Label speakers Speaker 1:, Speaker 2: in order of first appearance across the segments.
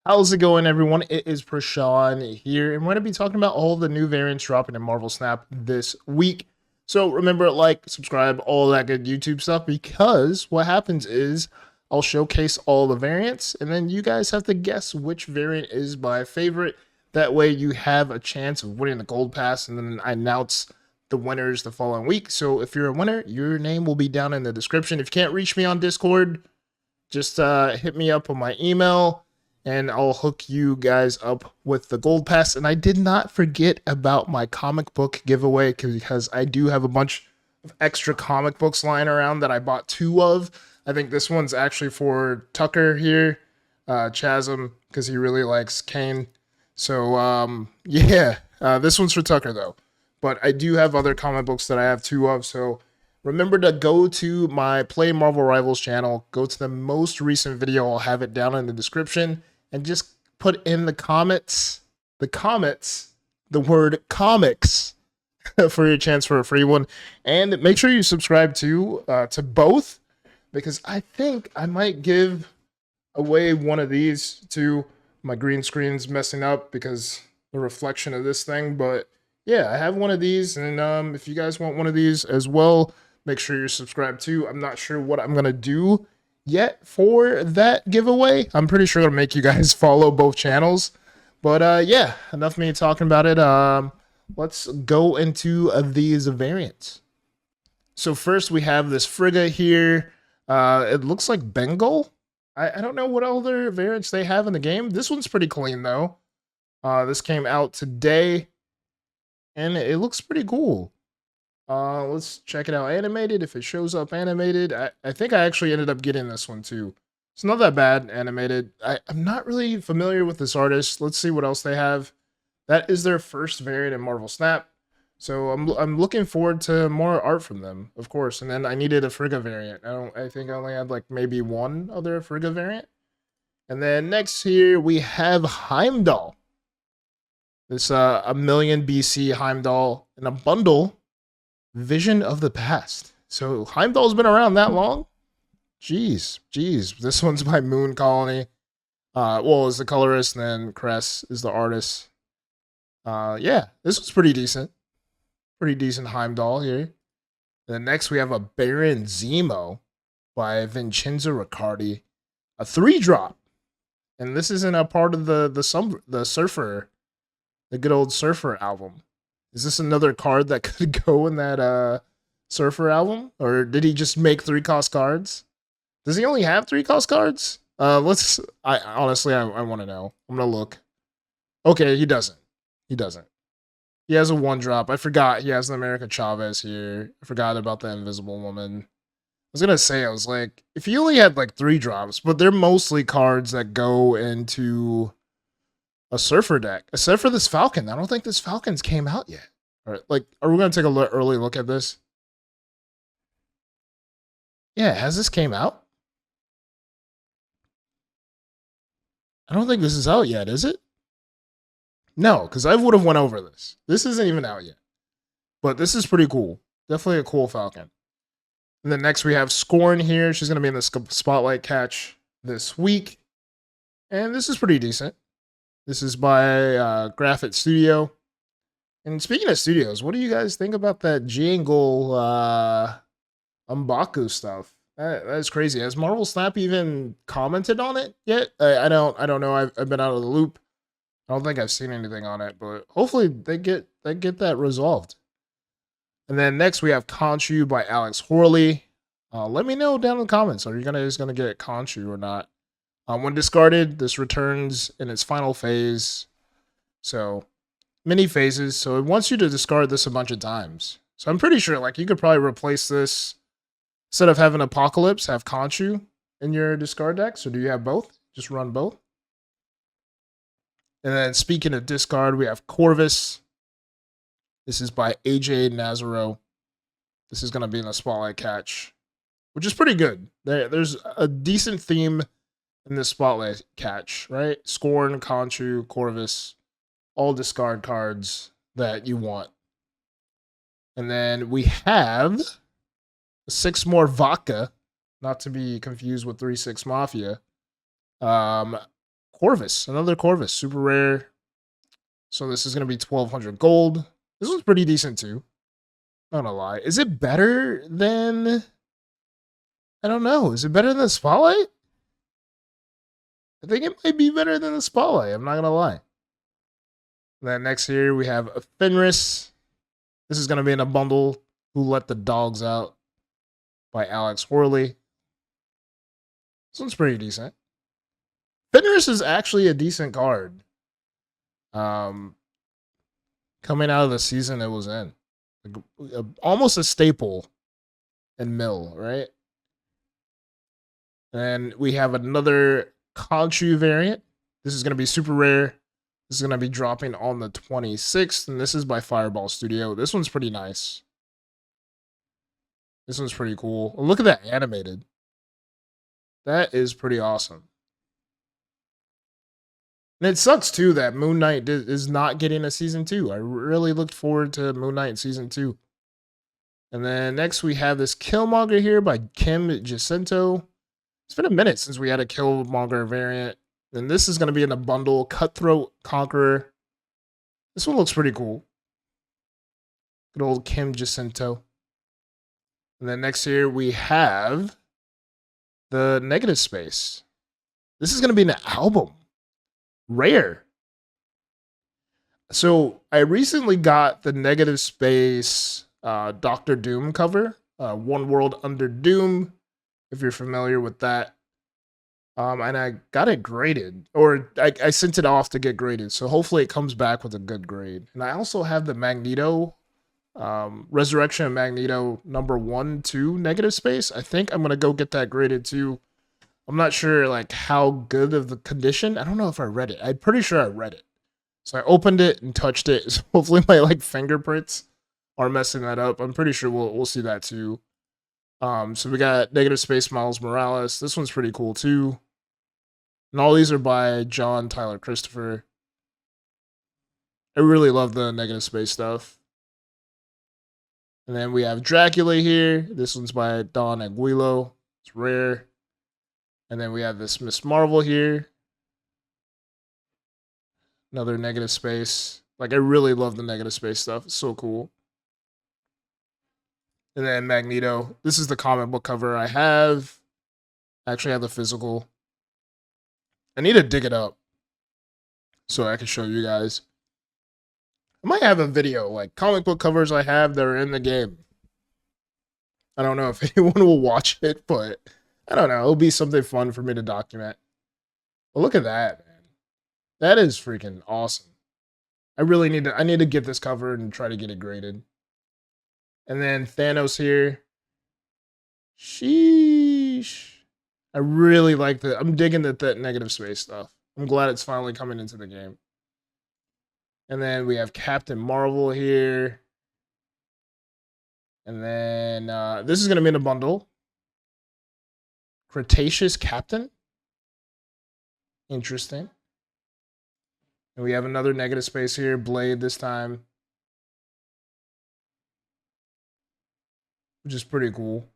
Speaker 1: How's it going, everyone? It is Prashawn here, and we're going to be talking about all the new variants dropping in Marvel Snap this week. So remember, like, subscribe, all that good YouTube stuff, because what happens is I'll showcase all the variants, and then you guys have to guess which variant is my favorite. That way you have a chance of winning the Gold Pass, and then I announce the winners the following week. So if you're a winner, your name will be down in the description. If you can't reach me on Discord, just hit me up on my email and I'll hook you guys up with the Gold Pass. And I did not forget about my comic book giveaway because I do have a bunch of extra comic books lying around that I bought 2 of. I think this one's actually for Tucker here, Chasm, because he really likes Kane. So, yeah, this one's for Tucker, though. But I do have other comic books that I have 2 of, so remember to go to my Play Marvel Rivals channel, go to the most recent video, I'll have it down in the description, and just put in the comments, the word comics for your chance for a free one. And make sure you subscribe to both, because I think I might give away one of these to my green screen's messing up because the reflection of this thing. But yeah, I have one of these, and if you guys want one of these as well, make sure you're subscribed too. I'm not sure what I'm going to do yet for that giveaway. I'm pretty sure it'll make you guys follow both channels. But yeah, enough of me talking about it. Let's go into these variants. So first we have this Frigga here. It looks like Bengal. I don't know what other variants they have in the game. This one's pretty clean though. This came out today, and it looks pretty cool. Let's check it out animated. If it shows up animated, I think I actually ended up getting this one too. It's not that bad animated. I'm not really familiar with this artist. Let's see what else they have. That is their first variant in Marvel Snap. So I'm looking forward to more art from them, of course. And then I needed a Frigga variant. I think I only had like maybe one other Frigga variant. And then next here we have Heimdall. This a million BC Heimdall in a bundle. Vision of the Past. So Heimdall's been around that long? Jeez. This one's by Moon Colony. Well, is the colorist, and then Cress is the artist. Yeah, this was pretty decent. Pretty decent Heimdall here. And then next we have a Baron Zemo by Vincenzo Riccardi. A 3-drop. And this isn't a part of the Surfer, the good old Surfer album. Is this another card that could go in that Surfer album? Or did he just make 3-cost cards? Does he only have 3-cost cards? Honestly, I want to know. I'm going to look. Okay, he doesn't. He has a 1-drop. I forgot he has the America Chavez here. I forgot about the Invisible Woman. I was going to say, I was like, if he only had like 3 drops, but they're mostly cards that go into a Surfer deck, except for this Falcon. I don't think this Falcon's came out yet. All right, like, are we going to take a early look at this? Yeah, has this came out? I don't think this is out yet, is it? No, because I would have went over this. This isn't even out yet. But this is pretty cool. Definitely a cool Falcon. And then next we have Scorn here. She's going to be in the Spotlight catch this week. And this is pretty decent. This is by Graphic Studio. And speaking of studios, what do you guys think about that Jangle M'Baku stuff? That's crazy. Has Marvel Snap even commented on it yet? I don't know. I've been out of the loop. I don't think I've seen anything on it, but hopefully they get that resolved. And then next we have Khonshu by Alex Horley. Let me know down in the comments. Are you guys gonna get Khonshu or not? When discarded, this returns in its final phase. So, many phases. So, it wants you to discard this a bunch of times. So, I'm pretty sure, like, you could probably replace this. Instead of having Apocalypse, have Khonshu in your discard deck. So, do you have both? Just run both. And then, speaking of discard, we have Corvus. This is by AJ Nazaro. This is going to be in the Spotlight catch, which is pretty good. There's a decent theme in the Spotlight catch, right? Scorn, Khonshu, Corvus, all discard cards that you want. And then we have 6 more Vodka, not to be confused with 3-6 Mafia. Corvus, another Corvus, super rare. So this is going to be 1200 gold. This one's pretty decent too. Not gonna lie. Is it better than... I don't know. Is it better than the Spotlight? I think it might be better than the Spotlight. I'm not gonna lie. Then next here we have a Fenris. This is gonna be in a bundle. Who Let the Dogs Out by Alex Horley. This one's pretty decent. Fenris is actually a decent card. Coming out of the season it was in. Almost a staple in Mill, right? And we have another Conchu variant. This is going to be super rare. This is going to be dropping on the 26th, and this is by Fireball Studio. This one's pretty nice. This one's pretty cool. Look at that animated. That is pretty awesome. And it sucks, too, that Moon Knight is not getting a Season 2. I really looked forward to Moon Knight Season 2. And then next we have this Killmonger here by Kim Jacinto. It's been a minute since we had a Killmonger variant. And this is going to be in a bundle. Cutthroat Conqueror. This one looks pretty cool. Good old Kim Jacinto. And then next here we have the Negative Space. This is going to be an album. Rare. So I recently got the Negative Space Doctor Doom cover. One World Under Doom, if you're familiar with that. And I got it graded, or I sent it off to get graded. So hopefully it comes back with a good grade. And I also have the Magneto, Resurrection of Magneto #1, 2 Negative Space. I think I'm going to go get that graded too. I'm not sure like how good of the condition. I don't know if I read it. I'm pretty sure I read it. So I opened it and touched it. So hopefully my like fingerprints are messing that up. I'm pretty sure we'll see that too. So we got Negative Space Miles Morales. This one's pretty cool too. And all these are by John Tyler Christopher. I really love the Negative Space stuff. And then we have Dracula here. This one's by Don Aguilo. It's rare. And then we have this Miss Marvel here. Another Negative Space. Like, I really love the Negative Space stuff. It's so cool. And then Magneto. This is the comic book cover I have. I actually have the physical. I need to dig it up so I can show you guys. I might have a video, like comic book covers I have that are in the game. I don't know if anyone will watch it, but I don't know. It'll be something fun for me to document. But look at that, man. That is freaking awesome. I really need to get this covered and try to get it graded. And then Thanos here. Sheesh. I really like that. I'm digging that Negative Space stuff. I'm glad it's finally coming into the game. And then we have Captain Marvel here. And then this is going to be in a bundle. Cretaceous Captain. Interesting. And we have another Negative Space here. Blade this time. Which is pretty cool.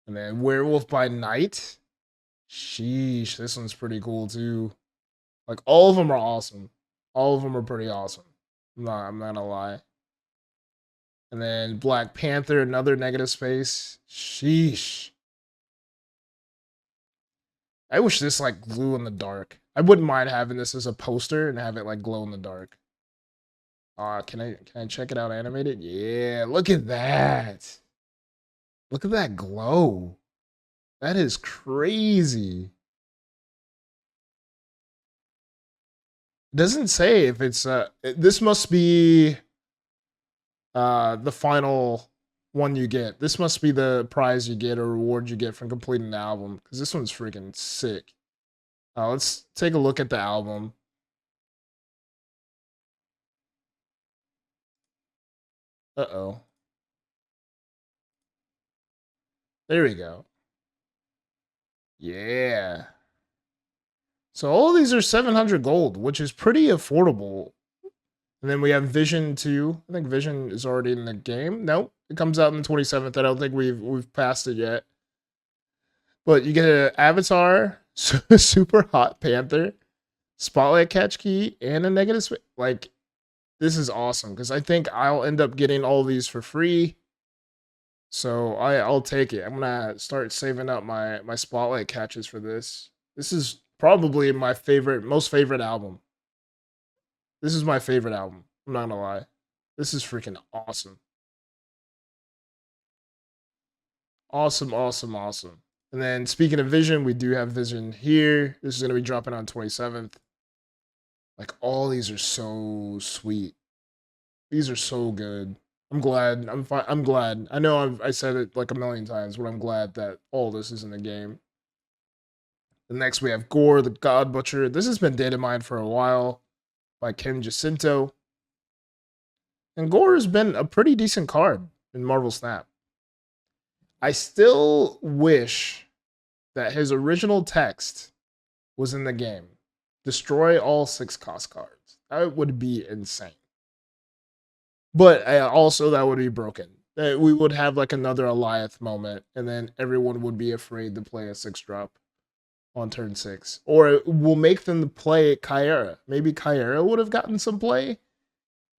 Speaker 1: And then Werewolf by Night. Sheesh, this one's pretty cool too. Like, all of them are awesome. All of them are pretty awesome. I'm not gonna lie. And then Black Panther, another Negative Space. Sheesh. I wish this like glue in the dark. I wouldn't mind having this as a poster and have it like glow in the dark. Can I check it out animated? Yeah, look at that. Look at that glow. That is crazy. It doesn't say if it's this must be the final one you get. This must be the prize you get or reward you get from completing the album, because this one's freaking sick. Let's take a look at the album. Uh-oh. There we go. Yeah. So all of these are 700 gold, which is pretty affordable. And then we have Vision 2. I think Vision is already in the game. Nope. It comes out on the 27th. I don't think we've passed it yet. But you get an Avatar, Super Hot Panther, Spotlight Catch Key, and a negative. Like, this is awesome because I think I'll end up getting all these for free. So I'll take it. I'm gonna start saving up my Spotlight catches for this. This is probably my most favorite album. This is my favorite album. I'm not gonna lie. This is freaking awesome. Awesome, awesome, awesome. And then speaking of Vision, we do have Vision here. This is gonna be dropping on 27th. Like, all these are so sweet. These are so good. I'm glad. I'm fine. I'm glad. I know I said it like a million times, but I'm glad that all this is in the game. The next we have Gore, the God Butcher. This has been data mined for a while by Kim Jacinto. And Gore has been a pretty decent card in Marvel Snap. I still wish that his original text was in the game. Destroy all 6 cost cards. That would be insane. But also, that would be broken. We would have like another Eliath moment, and then everyone would be afraid to play a 6-drop on turn 6. Or we'll make them play Kyra. Maybe Kyra would have gotten some play.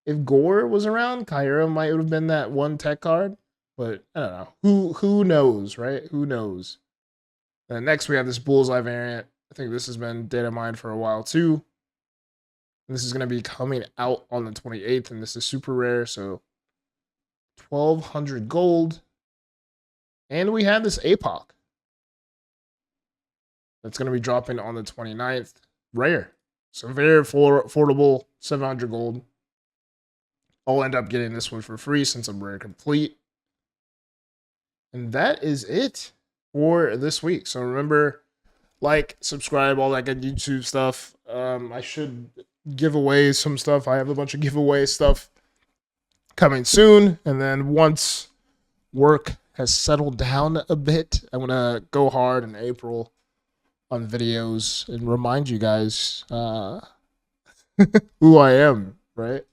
Speaker 1: If Gore was around, Kyra might have been that one tech card. But I don't know. Who knows, right? Who knows? And next we have this Bullseye variant. I think this has been data mined for a while too. This is going to be coming out on the 28th, and this is super rare, so 1,200 gold. And we have this APOC. That's going to be dropping on the 29th. Rare. So very affordable, 700 gold. I'll end up getting this one for free since I'm rare complete. And that is it for this week. So remember, like, subscribe, all that good YouTube stuff. I should give away some stuff. I have a bunch of giveaway stuff coming soon. And then once work has settled down a bit, I'm going to go hard in April on videos and remind you guys who I am, right?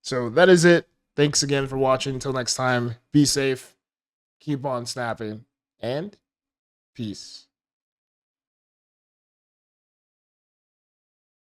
Speaker 1: So that is it. Thanks again for watching. Until next time, be safe, keep on snapping, and peace.